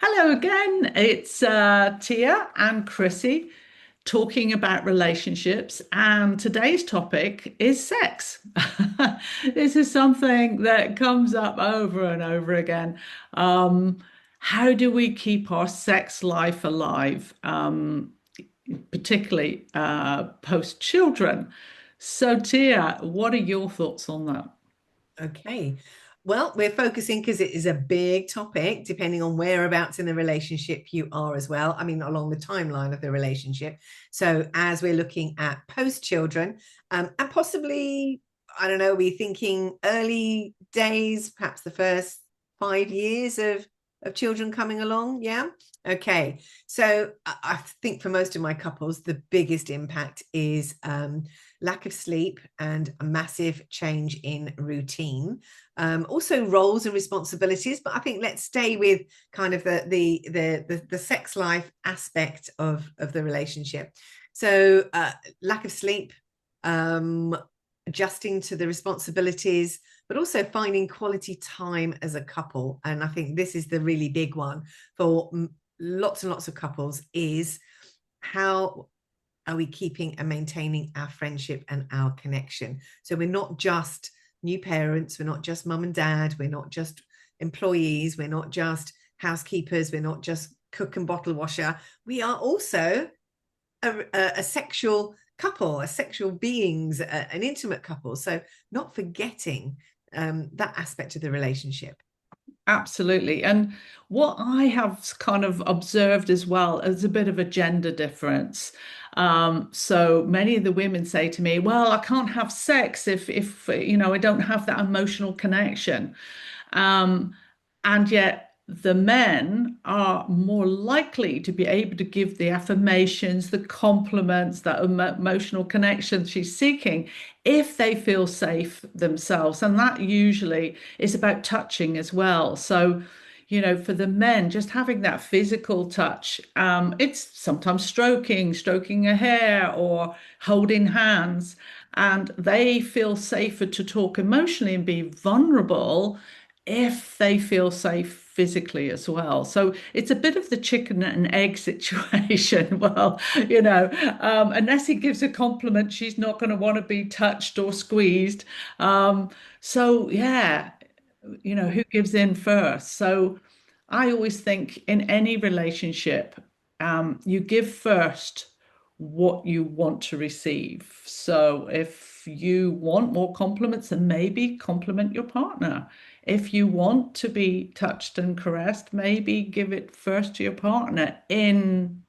Hello again. It's Tia and Chrissy talking about relationships, and today's topic is sex. This is something that comes up over and over again. Um, how do we keep our sex life alive, particularly post children? So, Tia, what are your thoughts on that? Okay. Well, we're focusing because it is a big topic, depending on whereabouts in the relationship you are as well. I mean, along the timeline of the relationship. So, as we're looking at post children, and possibly, I don't know, we're thinking early days, perhaps the first 5 years of children coming along. Yeah. Okay. So, I think for most of my couples, the biggest impact is lack of sleep and a massive change in routine. Also roles and responsibilities, but I think let's stay with kind of the sex life aspect of the relationship. So lack of sleep, um, adjusting to the responsibilities, but also finding quality time as a couple. And I think this is the really big one for lots and lots of couples is how are we keeping and maintaining our friendship and our connection? So we're not just new parents, we're not just mum and dad, we're not just employees, we're not just housekeepers, we're not just cook and bottle washer. We are also a sexual couple, a sexual beings, an intimate couple. So not forgetting that aspect of the relationship. Absolutely. And what I have kind of observed as well is a bit of a gender difference. So many of the women say to me, well, I can't have sex if I don't have that emotional connection. Um, and yet the men are more likely to be able to give the affirmations, the compliments, that emotional connection she's seeking if they feel safe themselves. And that usually is about touching as well. So, for the men, just having that physical touch, it's sometimes stroking a hair or holding hands, and they feel safer to talk emotionally and be vulnerable if they feel safe physically as well. So it's a bit of the chicken and egg situation. Well, unless he gives a compliment, she's not going to want to be touched or squeezed. Um, so yeah, who gives in first? So I always think in any relationship, you give first what you want to receive. So if you want more compliments, then maybe compliment your partner. If you want to be touched and caressed, maybe give it first to your partner in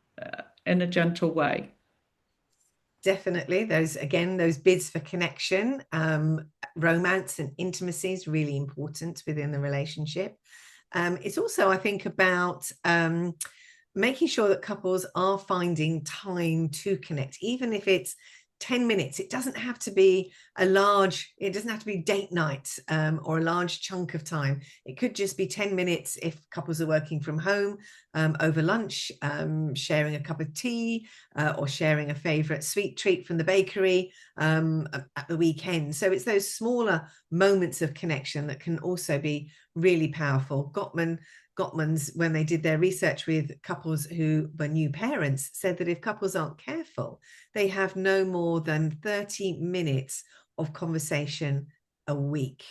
a gentle way. Definitely. Those bids for connection, romance and intimacy is really important within the relationship. It's also, I think, about making sure that couples are finding time to connect, even if it's 10 minutes. It doesn't have to be it doesn't have to be date night or a large chunk of time. It could just be 10 minutes if couples are working from home over lunch, sharing a cup of tea or sharing a favorite sweet treat from the bakery at the weekend. So it's those smaller moments of connection that can also be really powerful. Gottman's, when they did their research with couples who were new parents, said that if couples aren't careful, they have no more than 30 minutes of conversation a week.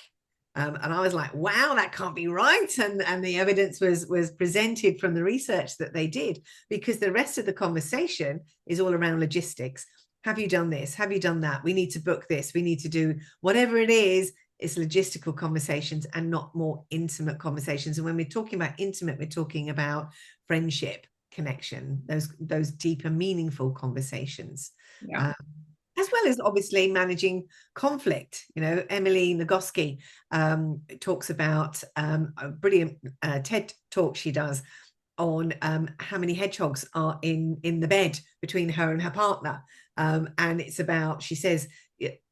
And I was like, wow, that can't be right. And the evidence was presented from the research that they did, because the rest of the conversation is all around logistics. Have you done this? Have you done that? We need to book this. We need to do whatever it is. It's logistical conversations and not more intimate conversations. And when we're talking about intimate, we're talking about friendship, connection, those deeper, meaningful conversations. Yeah. Um, as well as obviously managing conflict. Emily Nagoski talks about a brilliant TED talk she does on how many hedgehogs are in the bed between her and her partner. And it's about, she says,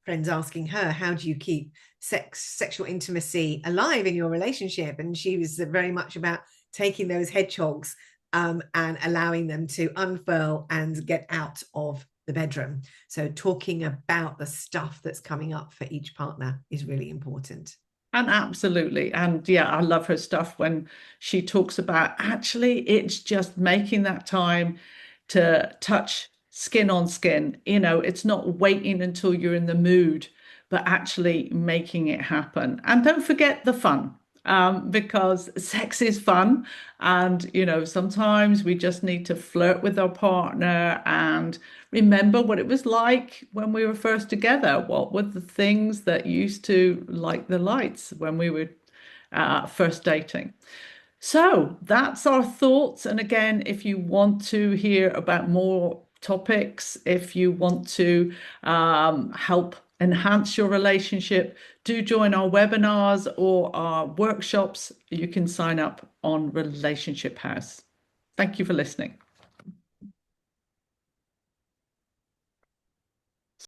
friends asking her, how do you keep sexual intimacy alive in your relationship? And she was very much about taking those hedgehogs and allowing them to unfurl and get out of the bedroom. So talking about the stuff that's coming up for each partner is really important. And absolutely. And yeah, I love her stuff when she talks about actually it's just making that time to touch skin on skin. It's not waiting until you're in the mood, but actually making it happen. And don't forget the fun, because sex is fun. And, sometimes we just need to flirt with our partner and remember what it was like when we were first together. What were the things that used to light the lights when we were first dating? So that's our thoughts. And again, if you want to hear about more topics, if you want to help enhance your relationship, do join our webinars or our workshops. You can sign up on Relationship House. Thank you for listening.